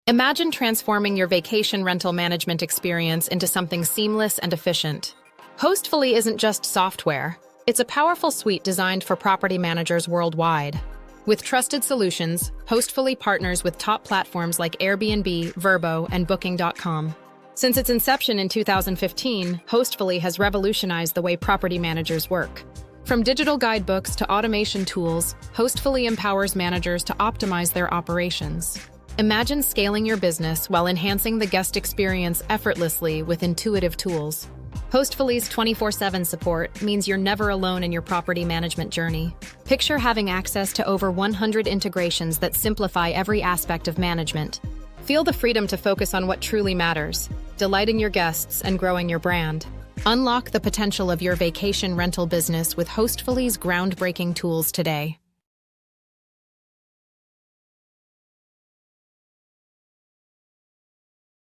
Imagine transforming your vacation rental management experience into something seamless and efficient. Hostfully isn't just software. It's a powerful suite designed for property managers worldwide. With trusted solutions, Hostfully partners with top platforms like Airbnb, Vrbo, and Booking.com. Since its inception in 2015, Hostfully has revolutionized the way property managers work. From digital guidebooks to automation tools, Hostfully empowers managers to optimize their operations. Imagine scaling your business while enhancing the guest experience effortlessly with intuitive tools. Hostfully's 24/7 support means you're never alone in your property management journey. Picture having access to over 100 integrations that simplify every aspect of management. Feel the freedom to focus on what truly matters, delighting your guests and growing your brand. Unlock the potential of your vacation rental business with Hostfully's groundbreaking tools today.